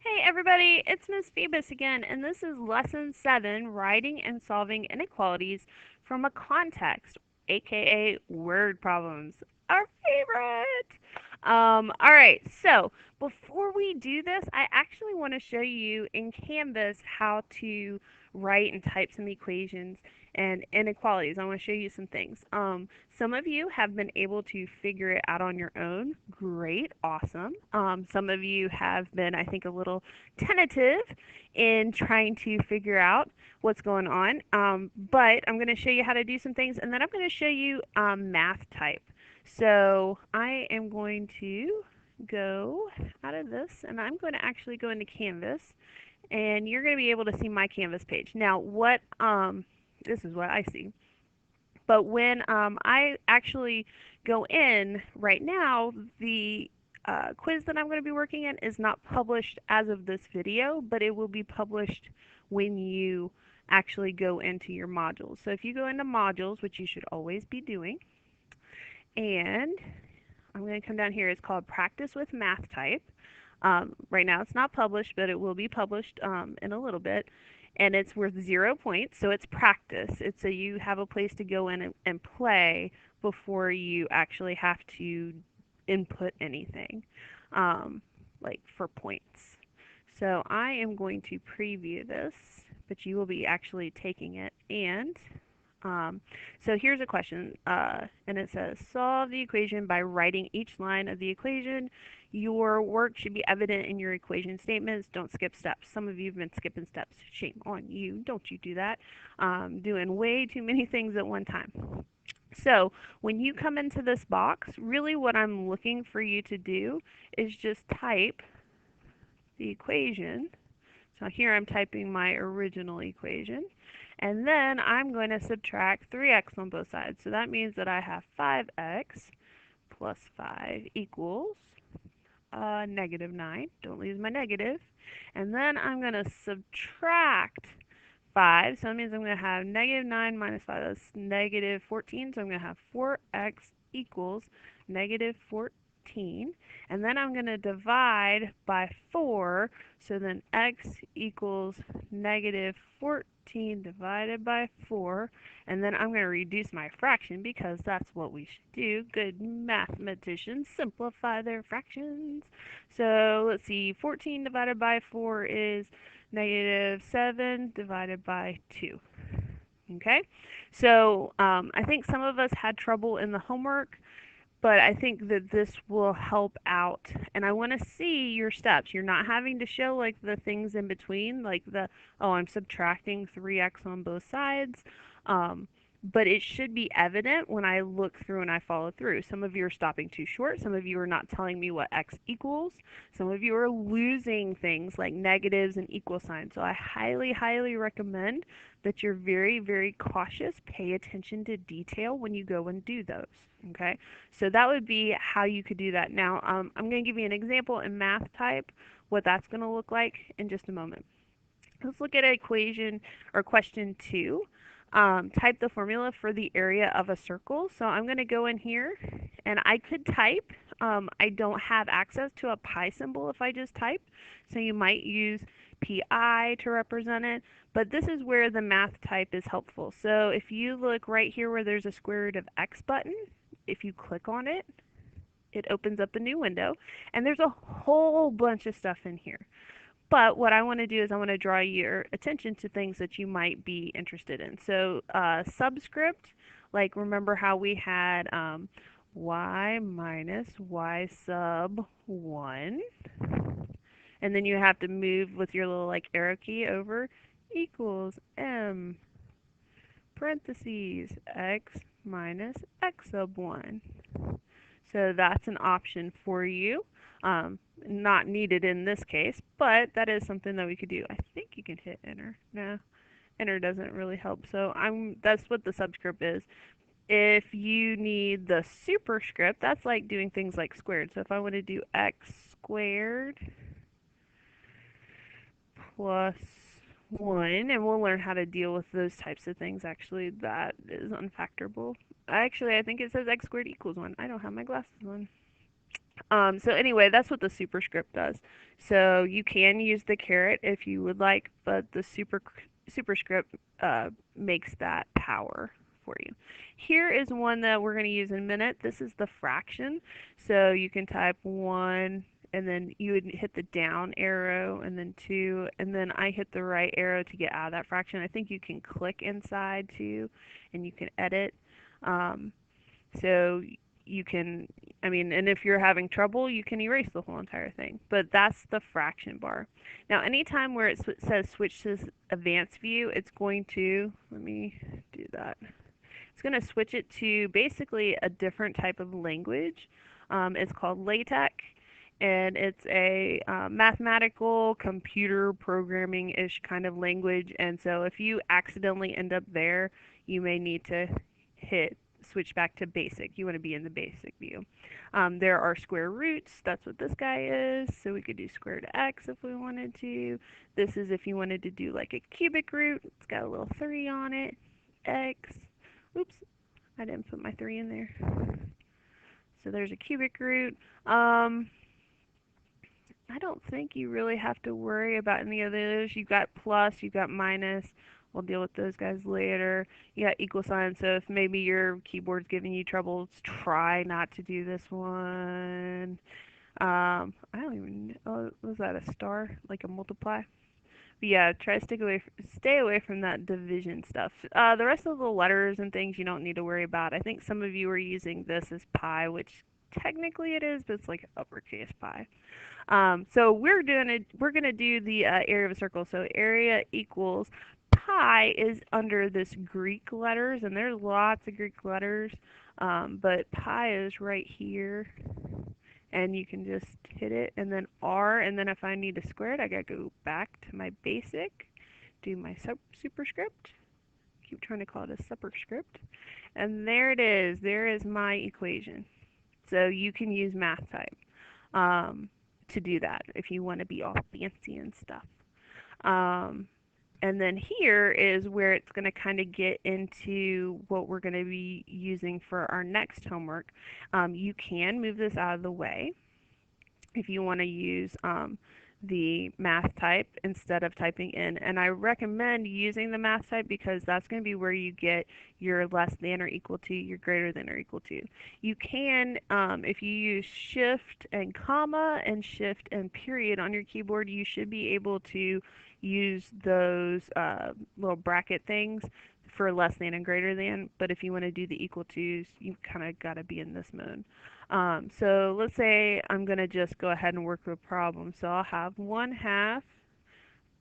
Hey everybody, it's Miss Phoebus again, and this is Lesson 7, Writing and Solving Inequalities from a Context, aka Word Problems, our favorite. Alright, so before we do this, I actually want to show you in Canvas how to write and type some equations and inequalities. I want to show you some things. Some of you have been able to figure it out on your own. Great, awesome. Some of you have been, I think, a little tentative in trying to figure out what's going on. But I'm going to show you how to do some things, and then I'm going to show you math type. So I am going to go out of this, and I'm going to actually go into Canvas, and you're going to be able to see my Canvas page. Now, this is what I see. But when I actually go in right now, the quiz that I'm going to be working in is not published as of this video, but it will be published when you actually go into your modules. So if you go into modules, which you should always be doing, and I'm going to come down here, it's called Practice with Math Type. Right now it's not published, but it will be published in a little bit. And it's worth 0 points, so it's practice. It's so you have a place to go in and play before you actually have to input anything, like for points. So I am going to preview this, but you will be actually taking it. And so here's a question, and it says, solve the equation by writing each line of the equation. Your work should be evident in your equation statements. Don't skip steps. Some of you have been skipping steps. Shame on you. Don't you do that. Doing way too many things at one time. So when you come into this box, really what I'm looking for you to do is just type the equation. So here I'm typing my original equation. And then I'm going to subtract 3x on both sides. So that means that I have 5x plus 5 equals negative 9. Don't lose my negative. And then I'm going to subtract 5. So that means I'm going to have negative 9 minus 5. That's negative 14. So I'm going to have 4x equals negative 14. And then I'm going to divide by 4. So then x equals negative 14 divided by 4. And then I'm going to reduce my fraction because that's what we should do. Good mathematicians simplify their fractions. So let's see, 14 divided by 4 is negative 7 divided by 2. Okay, so I think some of us had trouble in the homework, but I think that this will help out. And I want to see your steps. You're not having to show like the things in between, like oh, I'm subtracting 3x on both sides. But it should be evident when I look through and I follow through. Some of you are stopping too short. Some of you are not telling me what x equals. Some of you are losing things like negatives and equal signs. So I highly, highly recommend that you're very, very cautious. Pay attention to detail when you go and do those. Okay, so that would be how you could do that. Now, I'm going to give you an example in math type, what that's going to look like in just a moment. Let's look at equation or question 2. Type the formula for the area of a circle. So I'm going to go in here and I could type. I don't have access to a pi symbol if I just type. So you might use pi to represent it. But this is where the math type is helpful. So if you look right here where there's a square root of x button, if you click on it, it opens up a new window. And there's a whole bunch of stuff in here. But what I want to do is I want to draw your attention to things that you might be interested in. So subscript, like remember how we had y minus y sub 1. And then you have to move with your little like arrow key over equals m parentheses x minus x sub 1. So that's an option for you. Not needed in this case, but that is something that we could do. I think you can hit enter. No, enter doesn't really help. So that's what the subscript is. If you need the superscript, that's like doing things like squared. So if I want to do x squared plus 1, and we'll learn how to deal with those types of things. Actually, that is unfactorable. Actually, I think it says x squared equals 1. I don't have my glasses on. So anyway, that's what the superscript does. So you can use the caret if you would like, but the superscript makes that power for you. Here is one that we're going to use in a minute. This is the fraction. So you can type 1, and then you would hit the down arrow, and then 2, and then I hit the right arrow to get out of that fraction. I think you can click inside too, and you can edit. Um, so you can, I mean, and if you're having trouble, you can erase the whole entire thing. But that's the fraction bar. Now, anytime where it says switch to advanced view, it's going to, let me do that. It's going to switch it to basically a different type of language. It's called LaTeX, and it's a mathematical computer programming-ish kind of language. And so if you accidentally end up there, you may need to hit switch back to basic. You want to be in the basic view. There are square roots. That's what this guy is. So we could do square root of x if we wanted to. This is if you wanted to do like a cubic root. It's got a little 3 on it. X. Oops, I didn't put my 3 in there. So there's a cubic root. I don't think you really have to worry about any of those. You've got plus, you've got minus. We'll deal with those guys later. You got equal sign, so if maybe your keyboard's giving you trouble, try not to do this one. I don't even know. Oh, was that a star? Like a multiply? But yeah, try to stay away from that division stuff. The rest of the letters and things you don't need to worry about. I think some of you are using this as pi, which technically it is, but it's like uppercase pi. So we're gonna do the area of a circle. So area equals pi is under this Greek letters, and there's lots of Greek letters, but pi is right here, and you can just hit it, and then R, and then if I need to square it, I gotta go back to my basic, do my superscript. Keep trying to call it a superscript, and there it is. There is my equation. So you can use math type. Um, to do that if you want to be all fancy and stuff. Um, and then here is where it's going to kind of get into what we're going to be using for our next homework. You can move this out of the way if you want to use the math type instead of typing in. And I recommend using the math type because that's going to be where you get your less than or equal to, your greater than or equal to. You can, if you use shift and comma and shift and period on your keyboard, you should be able to use those little bracket things for less than and greater than. But if you want to do the equal to's, you kind of got to be in this mode. So let's say I'm going to just go ahead and work with a problem. So I'll have 1/2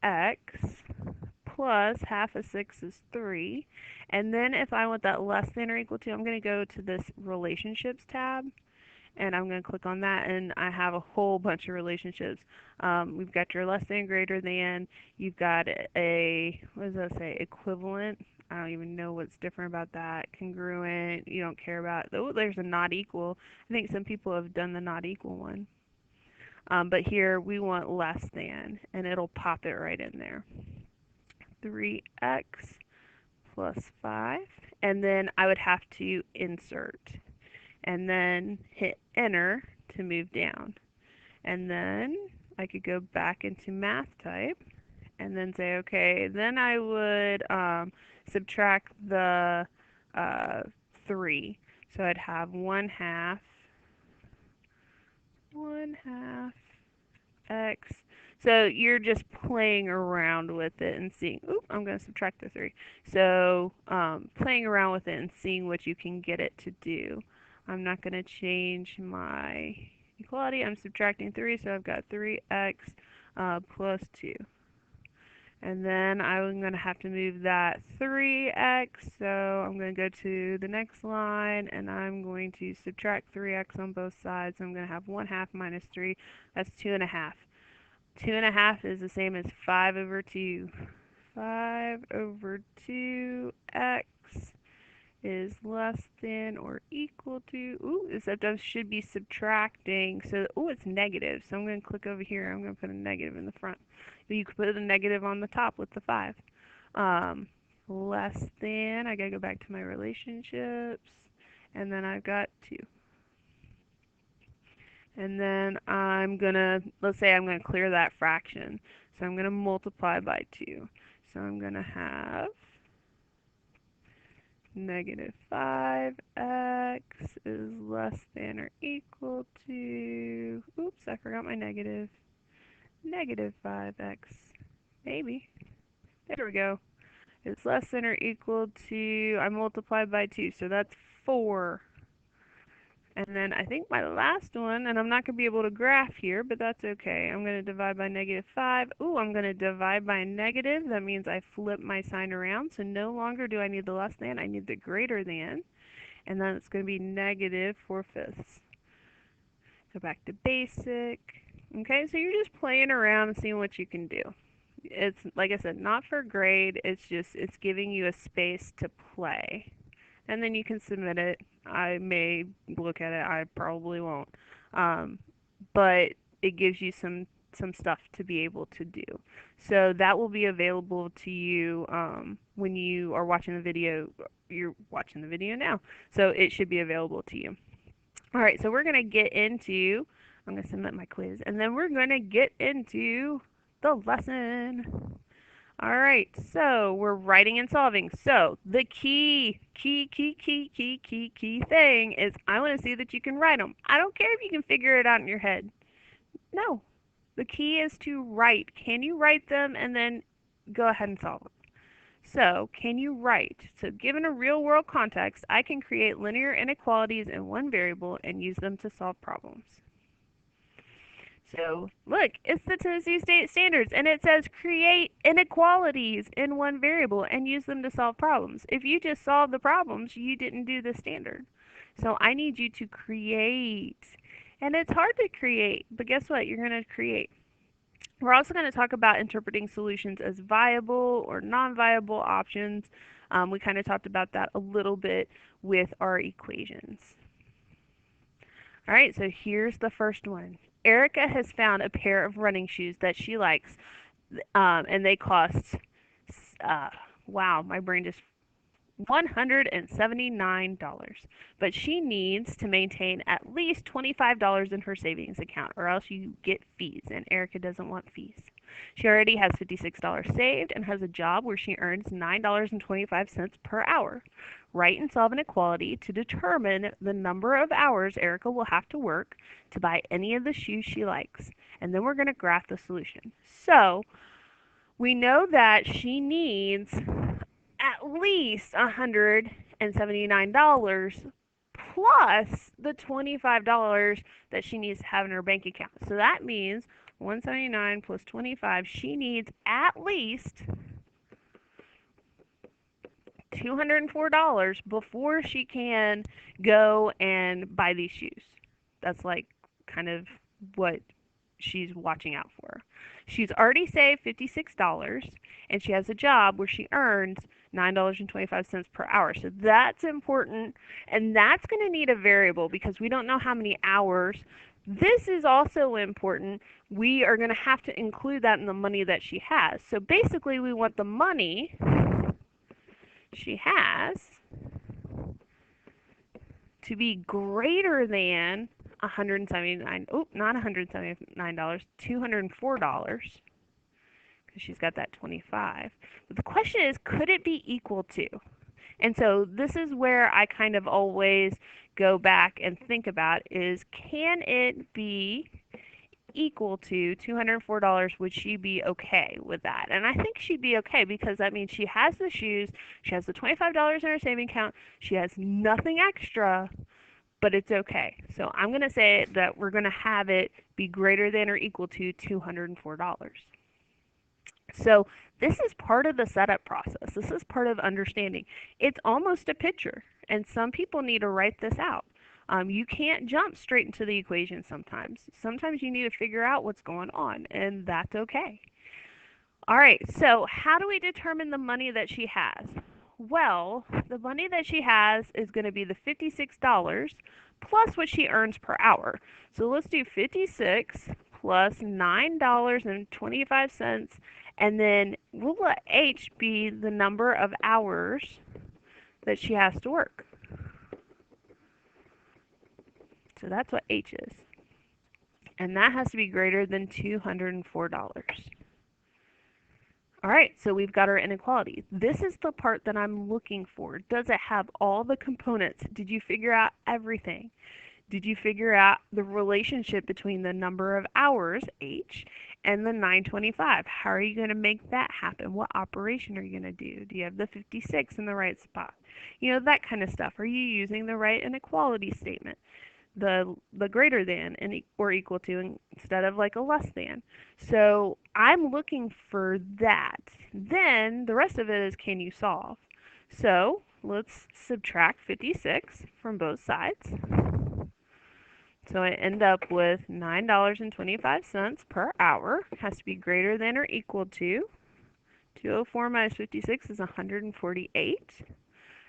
x plus half of 6 is 3. And then if I want that less than or equal to, I'm going to go to this relationships tab. And I'm going to click on that, and I have a whole bunch of relationships. We've got your less than, greater than. You've got a, what does that say, equivalent. I don't even know what's different about that. Congruent, you don't care about. Oh, there's a not equal. I think some people have done the not equal one. But here we want less than, and it'll pop it right in there. 3x plus 5. And then I would have to insert. And then hit enter to move down. And then I could go back into math type and then say, okay, then I would subtract the 3. So I'd have 1/2 x. So you're just playing around with it and seeing, oop, I'm going to subtract the 3. So playing around with it and seeing what you can get it to do. I'm not going to change my equality. I'm subtracting 3, so I've got 3x plus 2. And then I'm going to have to move that 3x, so I'm going to go to the next line, and I'm going to subtract 3x on both sides. I'm going to have 1/2 minus 3. That's 2.5. 2.5 is the same as 5 over 2. 5 over 2x is less than or equal to, ooh, except I should be subtracting, so, ooh, it's negative, so I'm going to click over here, I'm going to put a negative in the front. You could put a negative on the top with the 5. Less than, I got to go back to my relationships, and then I've got 2. And then let's say I'm going to clear that fraction. So I'm going to multiply by 2. So I'm going to have negative 5x is less than or equal to, oops, I forgot my negative, negative 5x, maybe, there we go. It's less than or equal to, I multiplied by 2, so that's 4. And then I think my last one, and I'm not going to be able to graph here, but that's okay. I'm going to divide by negative 5. Ooh, I'm going to divide by a negative. That means I flip my sign around, so no longer do I need the less than, I need the greater than. And then it's going to be negative 4/5. Go back to basic. Okay, so you're just playing around and seeing what you can do. It's, like I said, not for grade. It's giving you a space to play. And then you can submit it. I may look at it. I probably won't. Um, but it gives you some stuff to be able to do. So that will be available to you when you are watching the video. You're watching the video now, so it should be available to you. All right, so we're going to get into, I'm going to submit my quiz, and then we're going to get into the lesson. All right, so we're writing and solving. So the key thing is I want to see that you can write them. I don't care if you can figure it out in your head. No, the key is to write. Can you write them and then go ahead and solve them? So, can you write? So, given a real world context, I can create linear inequalities in one variable and use them to solve problems. So, look, it's the Tennessee State Standards, and it says create inequalities in one variable and use them to solve problems. If you just solve the problems, you didn't do the standard. So, I need you to create. And it's hard to create, but guess what? You're going to create. We're also going to talk about interpreting solutions as viable or non-viable options. We kind of talked about that a little bit with our equations. All right, so here's the first one. Erica has found a pair of running shoes that she likes, and they cost, wow, my brain just $179, but she needs to maintain at least $25 in her savings account, or else you get fees, and Erica doesn't want fees. She already has $56 saved and has a job where she earns $9.25 per hour. Write and solve an inequality to determine the number of hours Erica will have to work to buy any of the shoes she likes, and then we're going to graph the solution. So we know that she needs at least $179 plus the $25 that she needs to have in her bank account. So that means 179 plus 25, she needs at least $204 before she can go and buy these shoes. That's like kind of what she's watching out for. She's already saved $56 and she has a job where she earns $9.25 per hour. So that's important, and that's going to need a variable because we don't know how many hours. This is also important. We are going to have to include that in the money that she has. So basically we want the money she has to be greater than 179, oh, not $179, $204, because she's got that 25. But the question is, could it be equal to? And so this is where I kind of always go back and think about is, can it be equal to $204? Would she be okay with that? And I think she'd be okay because that means she has the shoes, she has the $25 in her saving account, she has nothing extra, but it's okay. So I'm going to say that we're going to have it be greater than or equal to $204. So this is part of the setup process. This is part of understanding. It's almost a picture, and some people need to write this out. You can't jump straight into the equation sometimes. Sometimes you need to figure out what's going on, and that's okay. All right, so how do we determine the money that she has? Well, the money that she has is going to be the $56 plus what she earns per hour. So let's do 56 plus $9.25, and then we'll let H be the number of hours that she has to work. So that's what H is. and that has to be greater than $204. All right, so we've got our inequality. This is the part that I'm looking for. Does it have all the components? Did you figure out everything? Did you figure out the relationship between the number of hours, H, and the 925? How are you going to make that happen? What operation are you going to do? Do you have the 56 in the right spot? You know, that kind of stuff. Are you using the right inequality statement? The greater than and or equal to instead of like a less than. So I'm looking for that. Then the rest of it is can you solve? So let's subtract 56 from both sides. So I end up with $9.25 per hour. Has to be greater than or equal to 204 minus 56 is 148.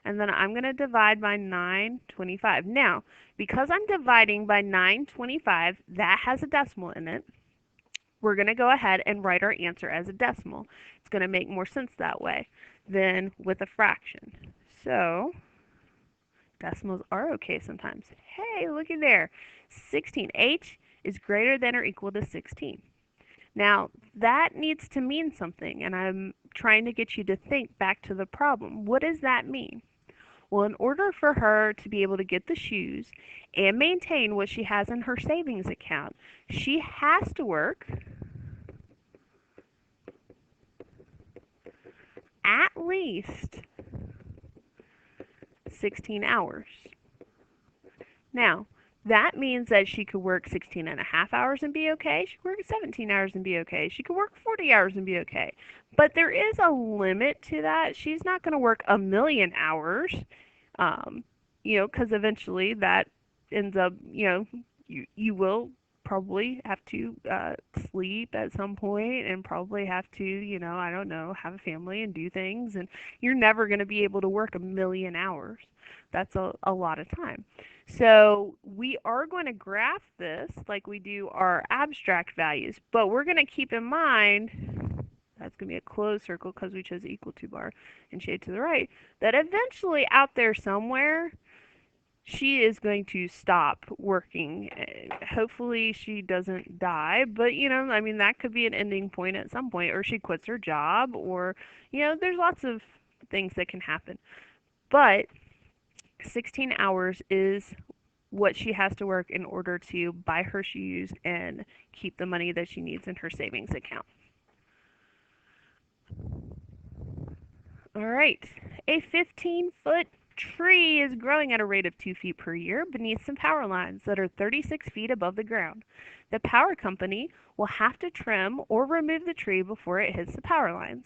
And then I'm going to divide by 925. Now, because I'm dividing by 925, that has a decimal in it. We're going to go ahead and write our answer as a decimal. It's going to make more sense that way than with a fraction. So decimals are okay sometimes. Hey, looky there. 16h is greater than or equal to 16. Now, that needs to mean something, and I'm trying to get you to think back to the problem. What does that mean? Well, in order for her to be able to get the shoes and maintain what she has in her savings account, she has to work at least 16 hours. Now, that means that she could work 16 and a half hours and be okay. She could work 17 hours and be okay. She could work 40 hours and be okay. But there is a limit to that. She's not going to work a million hours, because eventually that ends up, you will probably have to sleep at some point and probably have to, I don't know, have a family and do things. And you're never going to be able to work a million hours. That's a lot of time. So we are going to graph this like we do our abstract values, but we're going to keep in mind, that's going to be a closed circle because we chose equal to bar and shade to the right, that eventually out there somewhere, she is going to stop working. Hopefully she doesn't die, but that could be an ending point at some point, or she quits her job, or, there's lots of things that can happen. But 16 hours is what she has to work in order to buy her shoes and keep the money that she needs in her savings account. All right, a 15-foot tree is growing at a rate of 2 feet per year beneath some power lines that are 36 feet above the ground. The power company will have to trim or remove the tree before it hits the power lines.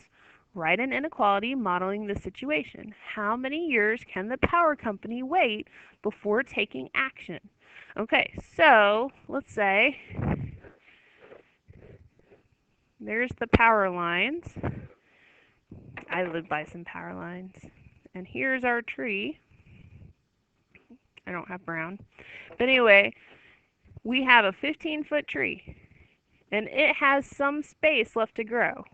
Write an inequality modeling the situation. How many years can the power company wait before taking action? Okay, so let's say there's the power lines. I live by some power lines. And here's our tree. I don't have brown. But anyway, we have a 15-foot tree. And it has some space left to grow.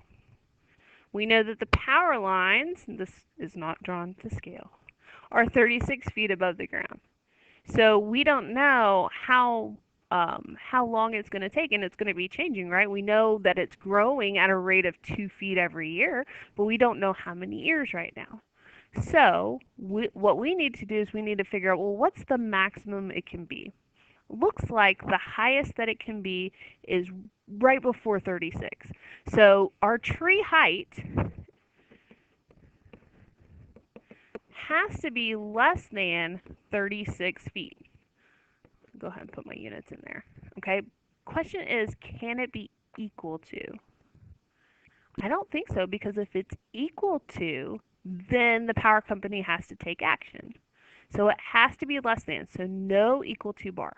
We know that the power lines, this is not drawn to scale, are 36 feet above the ground. So we don't know how long it's going to take, and it's going to be changing, right? We know that it's growing at a rate of 2 feet every year, but we don't know how many years right now. So what we need to do is we need to figure out, well, what's the maximum it can be? Looks like the highest that it can be is right before 36. So our tree height has to be less than 36 feet. Go ahead and put my units in there. Okay. Question is, can it be equal to? I don't think so, because if it's equal to, then the power company has to take action. So it has to be less than, so no equal to bar.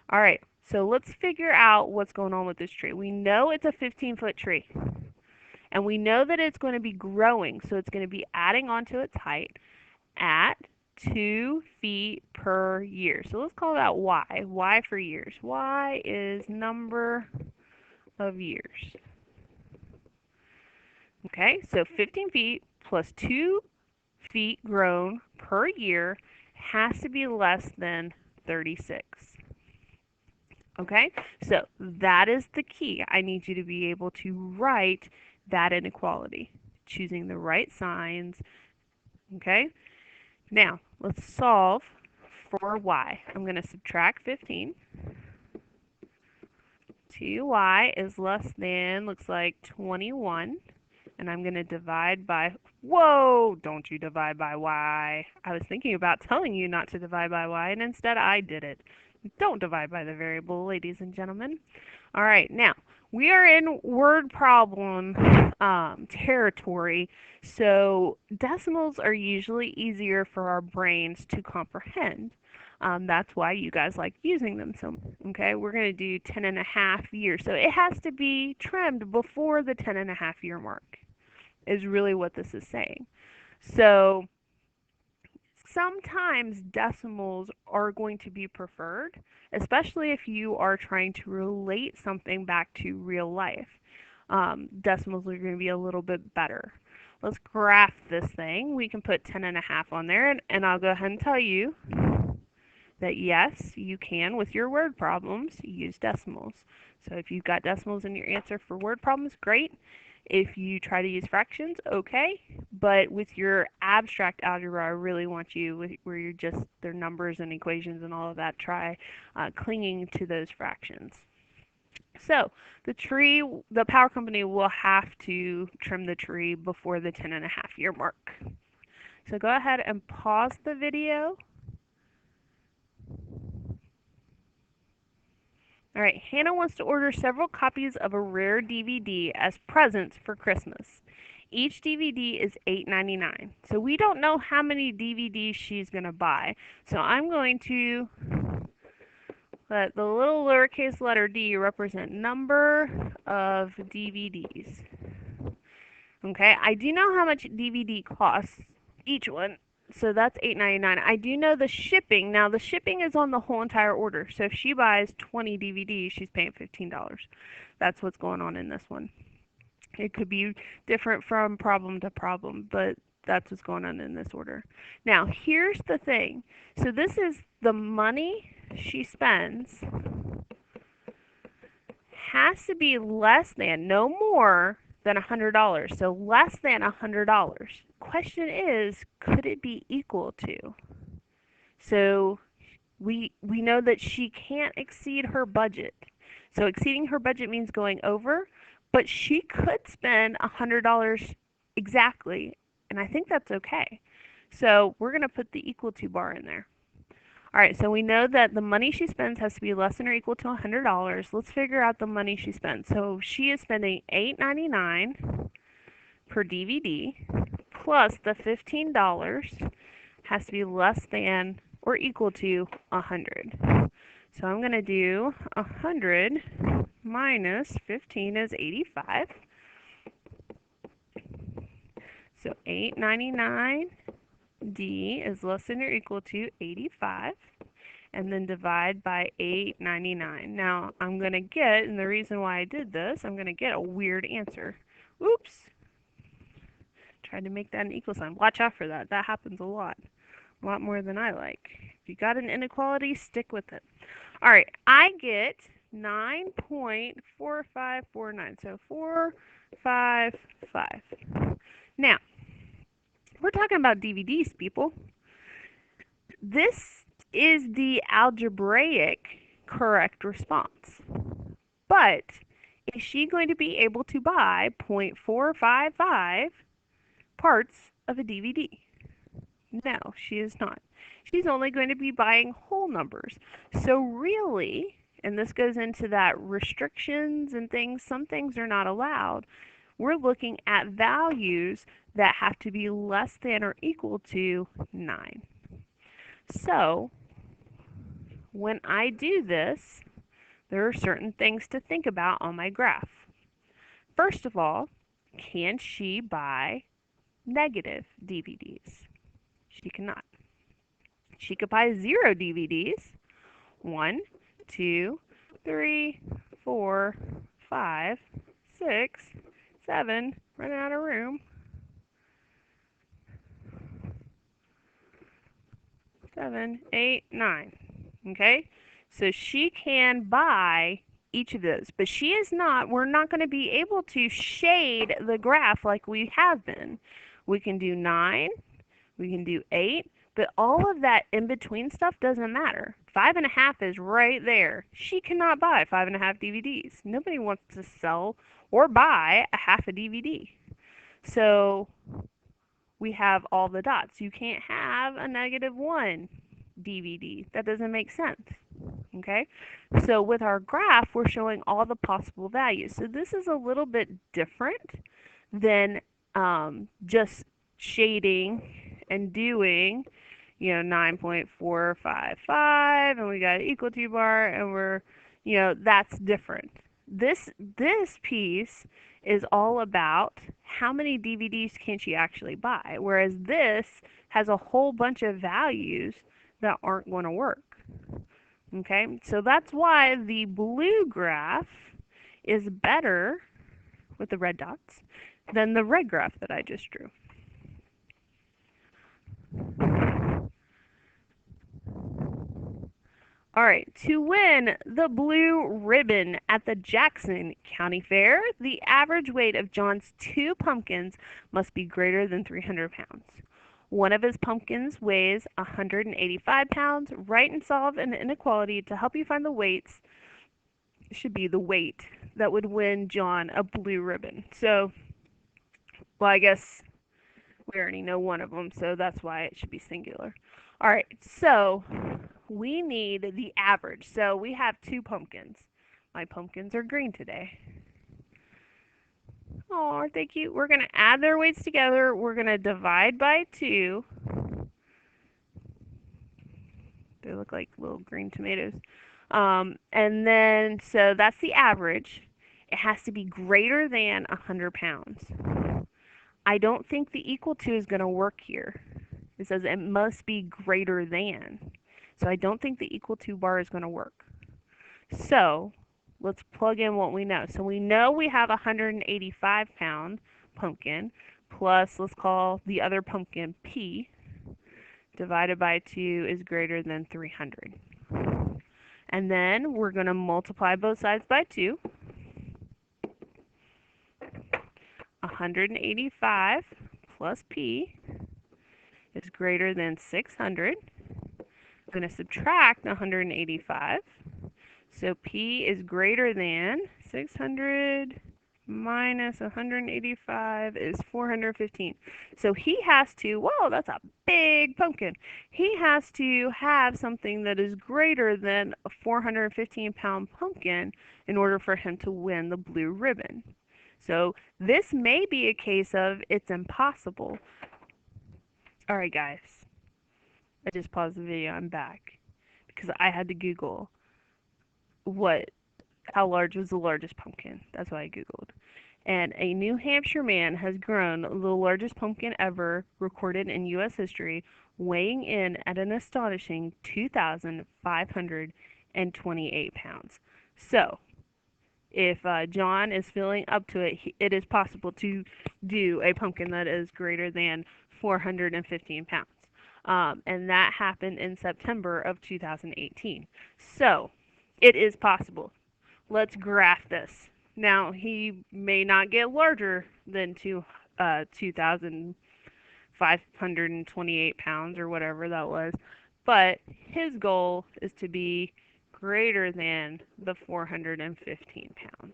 All right, so let's figure out what's going on with this tree. We know it's a 15-foot tree, and we know that it's going to be growing, so it's going to be adding on to its height at 2 feet per year. So let's call that Y. Y for years. Y is number of years. Okay, so 15 feet plus 2 feet grown per year has to be less than 36. Okay, so that is the key. I need you to be able to write that inequality, choosing the right signs. Okay, now let's solve for y. I'm going to subtract 15. 2y is less than, looks like 21. And I'm going to divide by, whoa, don't you divide by y. I was thinking about telling you not to divide by y, and instead I did it. Don't divide by the variable, ladies and gentlemen. All right, now we are in word problem territory, so decimals are usually easier for our brains to comprehend. That's why you guys like using them so much. Okay, we're going to do 10 and a half years. So it has to be trimmed before the 10 and a half year mark, is really what this is saying. So sometimes decimals are going to be preferred, especially if you are trying to relate something back to real life. Decimals are going to be a little bit better. Let's graph this thing. We can put 10 and a half on there, and I'll go ahead and tell you that yes, you can, with your word problems, use decimals. So if you've got decimals in your answer for word problems, great. If you try to use fractions, okay. But with your abstract algebra, I really want you, where you're just their numbers and equations and all of that, try clinging to those fractions. So the power company will have to trim the tree before the 10 and a half year mark. So go ahead and pause the video. All right, Hannah wants to order several copies of a rare DVD as presents for Christmas. Each DVD is $8.99. So we don't know how many DVDs she's going to buy. So I'm going to let the little lowercase letter d represent number of DVDs. Okay, I do know how much DVD costs, each one. So that's $8.99. I do know the shipping. Now the shipping is on the whole entire order. So if she buys 20 DVDs, she's paying $15. That's what's going on in this one. It could be different from problem to problem, but that's what's going on in this order. Now, here's the thing. So this is the money she spends has to be less than, no more than $100. So less than $100. Question is, could it be equal to? So we know that she can't exceed her budget. So exceeding her budget means going over, but she could spend $100 exactly, and I think that's okay. So we're going to put the equal to bar in there. All right, so we know that the money she spends has to be less than or equal to $100. Let's figure out the money she spends. So she is spending $8.99 per DVD plus the $15 has to be less than or equal to 100. So I'm going to do 100 minus 15 is 85. So 899D is less than or equal to 85. And then divide by 899. Now I'm going to get, and the reason why I did this, I'm going to get a weird answer. Oops. Tried to make that an equal sign. Watch out for that. That happens a lot more than I like. If you got an inequality, stick with it. All right, I get 9.4549. So 455. Now, we're talking about DVDs, people. This is the algebraic correct response. But is she going to be able to buy 0.455 parts of a DVD? No, she is not. She's only going to be buying whole numbers. So really, and this goes into that restrictions and things, some things are not allowed. We're looking at values that have to be less than or equal to 9. So when I do this, there are certain things to think about on my graph. First of all, can she buy negative DVDs? She cannot. She could buy 0 DVDs. 1, 2, 3, 4, 5, 6, 7, running out of room. 7, 8, 9. Okay? So she can buy each of those, but she is not, we're not going to be able to shade the graph like we have been. We can do 9, we can do 8, but all of that in between stuff doesn't matter. 5.5 is right there. She cannot buy 5.5 DVDs. Nobody wants to sell or buy a half a DVD. So we have all the dots. You can't have a -1 DVD. That doesn't make sense. Okay? So with our graph, we're showing all the possible values. So this is a little bit different than just shading and doing, 9.455, and we got an equal to bar, and that's different. This piece is all about how many DVDs can she actually buy, whereas this has a whole bunch of values that aren't going to work. Okay, so that's why the blue graph is better with the red dots than the red graph that I just drew. All right, to win the blue ribbon at the Jackson County Fair, the average weight of John's 2 pumpkins must be greater than 300 pounds. One of his pumpkins weighs 185 pounds. Write and solve an inequality to help you find the weights. Should be the weight that would win John a blue ribbon. So, well, I guess we already know one of them, so that's why it should be singular. All right, so we need the average. So we have 2 pumpkins. My pumpkins are green today. Oh, aren't they cute? We're going to add their weights together. We're going to divide by 2. They look like little green tomatoes. And then, so that's the average. It has to be greater than 100 pounds. I don't think the equal to is going to work here. It says it must be greater than. So I don't think the equal to bar is going to work. So let's plug in what we know. So we know we have a 185-pound pumpkin plus, let's call the other pumpkin P, divided by 2 is greater than 300. And then we're going to multiply both sides by 2. 185 plus P is greater than 600. I'm going to subtract 185. So P is greater than 600 minus 185 is 415. So he has to, whoa, that's a big pumpkin. He has to have something that is greater than a 415-pound pumpkin in order for him to win the blue ribbon. So this may be a case of it's impossible. All right, guys. I just paused the video. I'm back because I had to Google how large was the largest pumpkin. That's what I Googled. And a New Hampshire man has grown the largest pumpkin ever recorded in U.S. history, weighing in at an astonishing 2,528 pounds. So, if John is feeling up to it, it is possible to do a pumpkin that is greater than 415 pounds. And that happened in September of 2018. So, it is possible. Let's graph this. Now, he may not get larger than 2,528 pounds or whatever that was, but his goal is to be greater than the 415 pounds.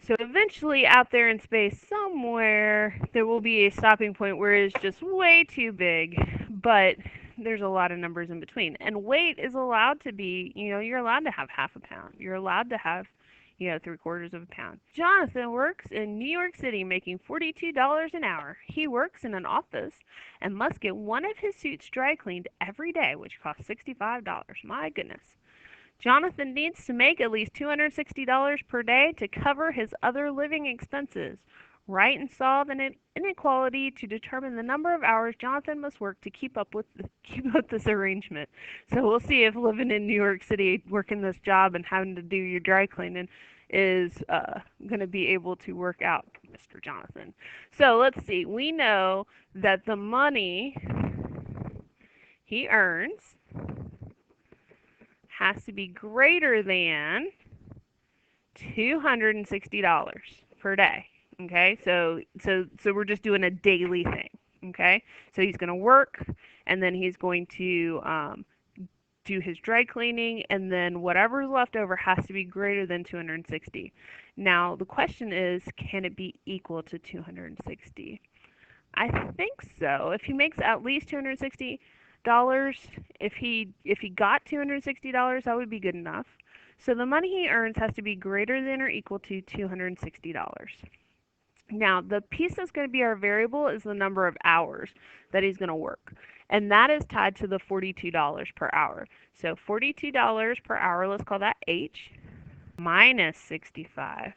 So eventually out there in space somewhere, there will be a stopping point where it's just way too big, but there's a lot of numbers in between. And weight is allowed to be, you're allowed to have half a pound. You're allowed to have, 3/4 of a pound. Jonathan works in New York City making $42 an hour. He works in an office and must get one of his suits dry cleaned every day, which costs $65. My goodness. Jonathan needs to make at least $260 per day to cover his other living expenses. Write and solve an inequality to determine the number of hours Jonathan must work to keep up this arrangement. So we'll see if living in New York City, working this job and having to do your dry cleaning is going to be able to work out, Mr. Jonathan. So let's see. We know that the money he earns has to be greater than $260 per day. Okay, so we're just doing a daily thing. Okay, so he's going to work, and then he's going to do his dry cleaning, and then whatever's left over has to be greater than 260. Now the question is, can it be equal to 260? I think so. If he makes at least $260, if he got $260, that would be good enough. So the money he earns has to be greater than or equal to $260. Now, the piece that's going to be our variable is the number of hours that he's going to work. And that is tied to the $42 per hour. So $42 per hour, let's call that H, minus 65,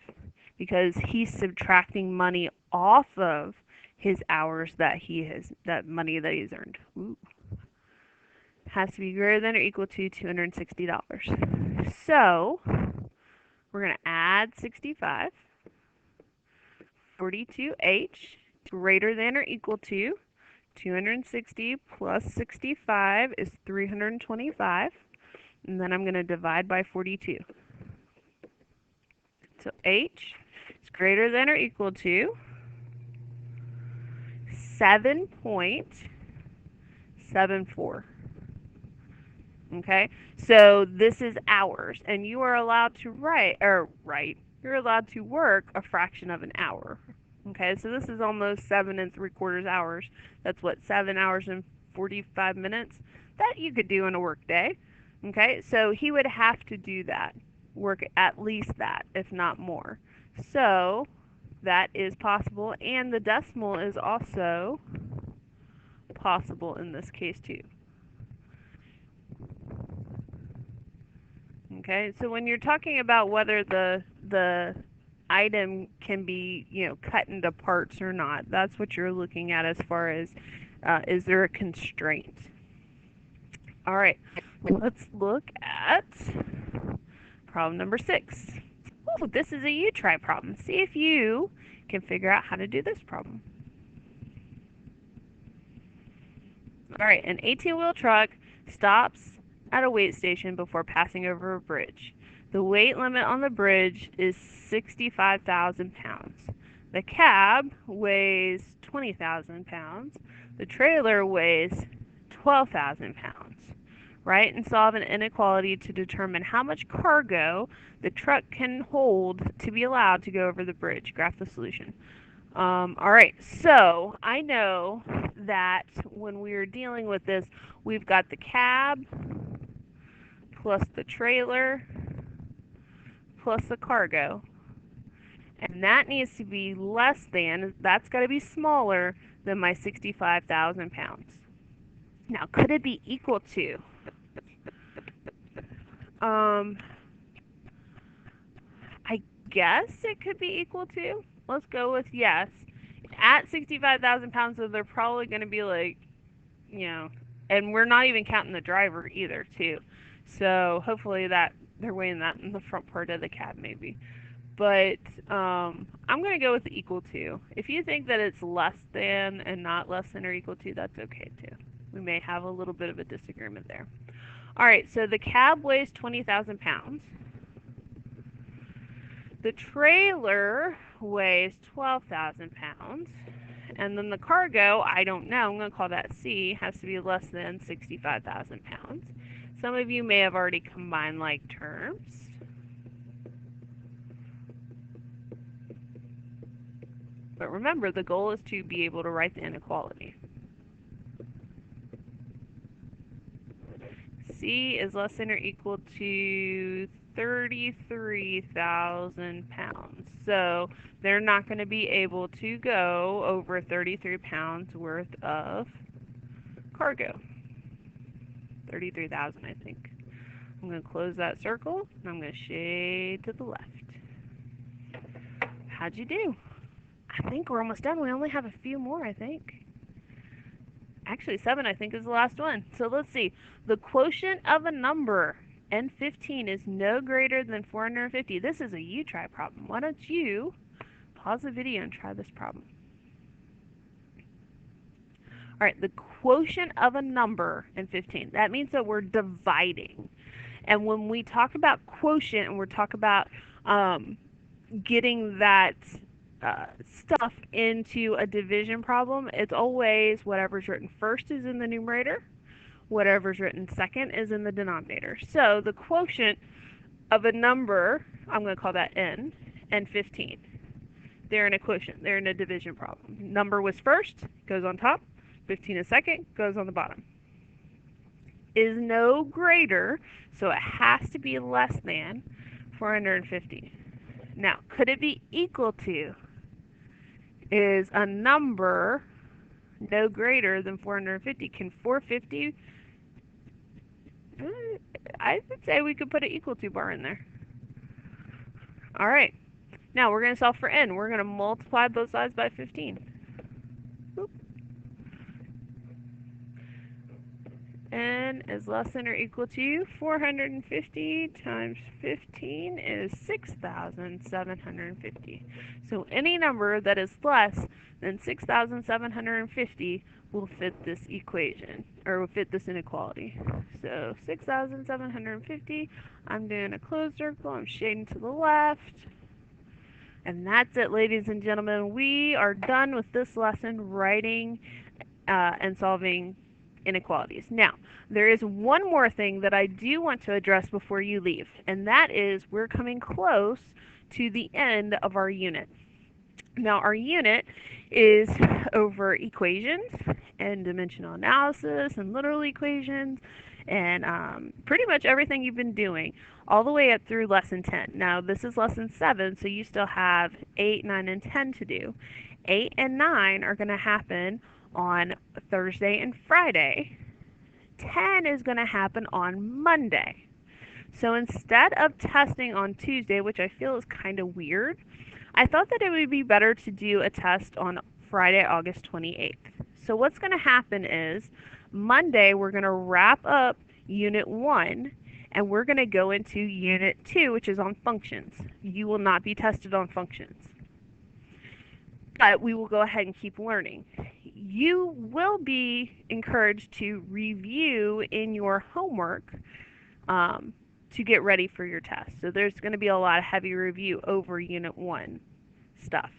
because he's subtracting money off of his hours that money that he's earned. Ooh. Has to be greater than or equal to $260. So we're going to add 65. 42H greater than or equal to 260 plus 65 is 325. And then I'm going to divide by 42. So H is greater than or equal to 7.74. Okay, so this is hours, and you are allowed to you're allowed to work a fraction of an hour. Okay, so this is almost 7 3/4 hours. That's what, 7 hours and 45 minutes? That you could do in a work day. Okay, so he would have to do that, work at least that, if not more. So that is possible, and the decimal is also possible in this case too. Okay, so when you're talking about whether the item can be, cut into parts or not, that's what you're looking at as far as is there a constraint. All right, let's look at problem number 6. Oh, this is a you try problem. See if you can figure out how to do this problem. All right, an 18-wheel truck stops at a weight station before passing over a bridge. The weight limit on the bridge is 65,000 pounds. The cab weighs 20,000 pounds. The trailer weighs 12,000 pounds. Write and solve an inequality to determine how much cargo the truck can hold to be allowed to go over the bridge. Graph the solution. All right, so I know that when we are dealing with this, we've got the cab plus the trailer plus the cargo. And that needs to be less than, that's got to be smaller than my 65,000 pounds. Now, could it be equal to? I guess it could be equal to. Let's go with yes. At 65,000 pounds, so they're probably going to be like, and we're not even counting the driver either, too. So hopefully that they're weighing that in the front part of the cab, maybe. But I'm going to go with equal to. If you think that it's less than and not less than or equal to, that's okay, too. We may have a little bit of a disagreement there. All right, so the cab weighs 20,000 pounds. The trailer weighs 12,000 pounds. And then the cargo, I don't know, I'm going to call that C, has to be less than 65,000 pounds. Some of you may have already combined like terms. But remember, the goal is to be able to write the inequality. C is less than or equal to 33,000 pounds. So they're not going to be able to go over 33 pounds worth of cargo. 33,000, I think. I'm going to close that circle, and I'm going to shade to the left. How'd you do? I think we're almost done. We only have a few more, I think. Actually, 7, I think, is the last one. So let's see. The quotient of a number, N15, is no greater than 450. This is a you try problem. Why don't you pause the video and try this problem? All right, the quotient of a number, N15. That means that we're dividing. And when we talk about quotient and we're talking about um, getting that stuff into a division problem, it's always whatever's written first is in the numerator, whatever's written second is in the denominator. So the quotient of a number, I'm going to call that n, and 15. They're in a quotient. They're in a division problem. Number was first, goes on top. 15 is second, goes on the bottom. Is no greater, so it has to be less than 450. Now, could it be equal to? Is a number no greater than 450? Can 450? I would say we could put an equal to bar in there. All right. Now we're going to solve for n. We're going to multiply both sides by 15. Boop. N is less than or equal to 450 times 15 is 6,750. So any number that is less than 6,750 will fit this equation, or will fit this inequality. So 6,750, I'm doing a closed circle, I'm shading to the left. And that's it, ladies and gentlemen. We are done with this lesson, writing and solving inequalities. Now, there is one more thing that I do want to address before you leave, and that is we're coming close to the end of our unit. Now, our unit is over equations and dimensional analysis and literal equations and pretty much everything you've been doing all the way up through lesson 10. Now, this is lesson 7, so you still have 8, 9, and 10 to do. 8 and 9 are going to happen on Thursday and Friday. 10 is going to happen on Monday. So instead of testing on Tuesday, which I feel is kind of weird, I thought that it would be better to do a test on Friday, August 28th. So what's going to happen is Monday we're going to wrap up Unit 1 and we're going to go into Unit 2, which is on functions. You will not be tested on functions, but we will go ahead and keep learning. You will be encouraged to review in your homework to get ready for your test. So there's going to be a lot of heavy review over Unit 1 stuff,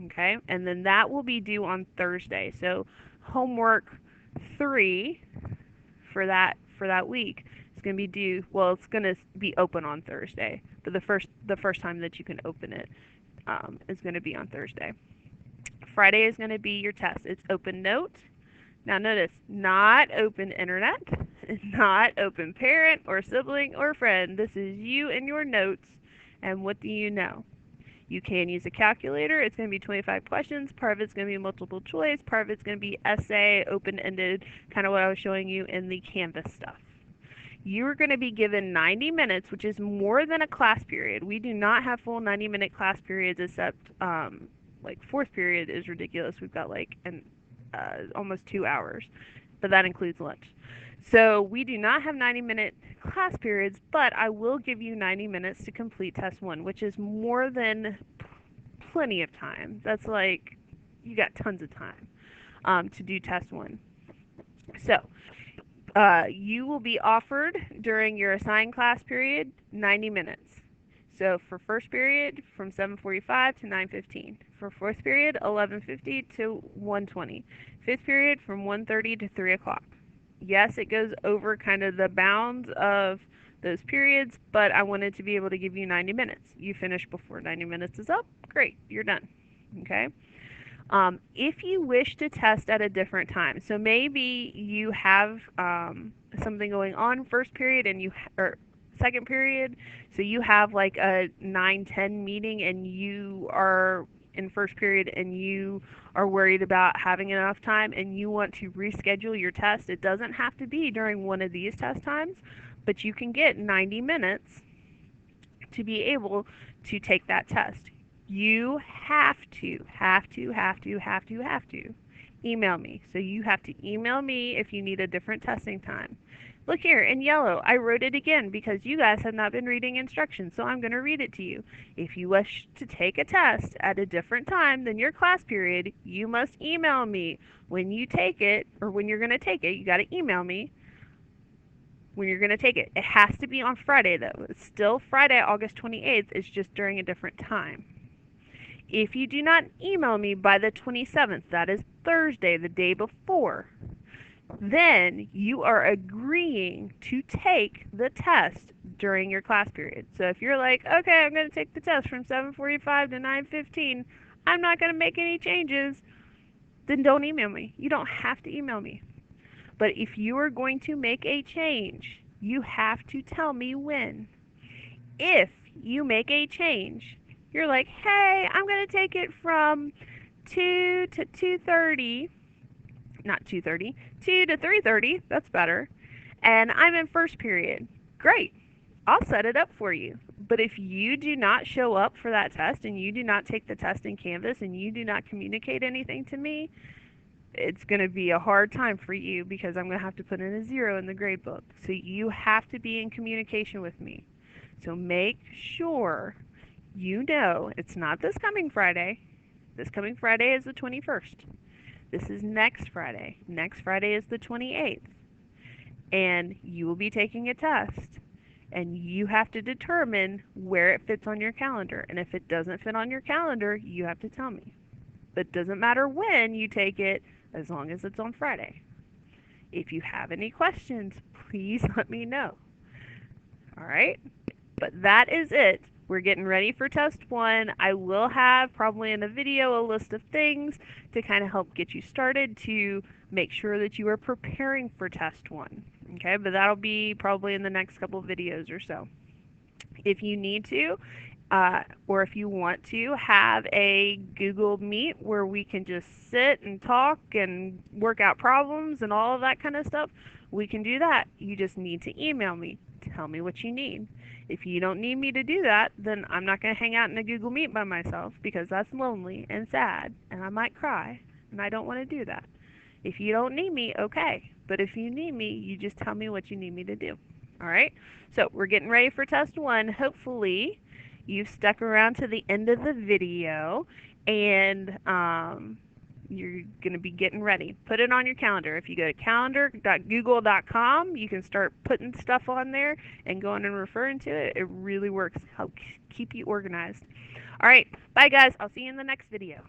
okay? And then that will be due on Thursday. So homework 3 for that week is going to be due, well, it's going to be open on Thursday, but the first time that you can open it is going to be on Thursday. Friday is going to be your test. It's open note. Now notice, not open internet, not open parent or sibling or friend. This is you and your notes, and what do you know? You can use a calculator. It's going to be 25 questions. Part of it's going to be multiple choice. Part of it's going to be essay, open-ended, kind of what I was showing you in the Canvas stuff. You're going to be given 90 minutes, which is more than a class period. We do not have full 90-minute class periods except like fourth period is ridiculous. We've got like almost 2 hours, but that includes lunch. So we do not have 90-minute class periods, but I will give you 90 minutes to complete test 1, which is more than plenty of time. That's like, you got tons of time to do test 1. So you will be offered during your assigned class period 90 minutes. So for first period, from 7:45 to 9:15. For fourth period, 11:50 to 1:20. Fifth period, from 1:30 to 3 o'clock. Yes, it goes over kind of the bounds of those periods, but I wanted to be able to give you 90 minutes. You finish before 90 minutes is up, great, you're done. Okay? If you wish to test at a different time, so maybe you have something going on first period and or second period, so you have like a 9-10 meeting and you are in first period and you are worried about having enough time and you want to reschedule your test. It doesn't have to be during one of these test times, but you can get 90 minutes to be able to take that test. You have to email me. So you have to email me if you need a different testing time. Look here in yellow, I wrote it again because you guys have not been reading instructions, so I'm going to read it to you. If you wish to take a test at a different time than your class period, you must email me. When you take it, or when you're going to take it, you got to email me. when you're going to take it. It has to be on Friday, though. It's still Friday, August 28th. It's just during a different time. If you do not email me by the 27th, that is Thursday, the day before, then you are agreeing to take the test during your class period. So if you're like, okay, I'm going to take the test from 7:45 to 9:15, I'm not going to make any changes, then don't email me. You don't have to email me. But if you are going to make a change, you have to tell me when. If you make a change, you're like, hey, I'm going to take it from 2 to 2:30, not 2:30, 2 to 3:30, that's better, and I'm in first period. Great. I'll set it up for you. But if you do not show up for that test and you do not take the test in Canvas and you do not communicate anything to me, it's going to be a hard time for you because I'm going to have to put in a 0 in the grade book. So you have to be in communication with me. So make sure you know it's not this coming Friday. This coming Friday is the 21st. This is next Friday. Next Friday is the 28th. And you will be taking a test. And you have to determine where it fits on your calendar. And if it doesn't fit on your calendar, you have to tell me. But it doesn't matter when you take it, as long as it's on Friday. If you have any questions, please let me know. All right? But that is it. We're getting ready for test 1. I will have probably in a video a list of things to kind of help get you started to make sure that you are preparing for test 1. Okay, but that'll be probably in the next couple of videos or so. If you need to, or if you want to have a Google Meet where we can just sit and talk and work out problems and all of that kind of stuff, we can do that. You just need to email me. Tell me what you need. If you don't need me to do that, then I'm not going to hang out in a Google Meet by myself because that's lonely and sad and I might cry and I don't want to do that. If you don't need me, okay. But if you need me, you just tell me what you need me to do. All right? So we're getting ready for test 1. Hopefully you've stuck around to the end of the video and you're going to be getting ready. Put it on your calendar. If you go to calendar.google.com, you can start putting stuff on there and going and referring to it. It really works. Help keep you organized. All right. Bye, guys. I'll see you in the next video.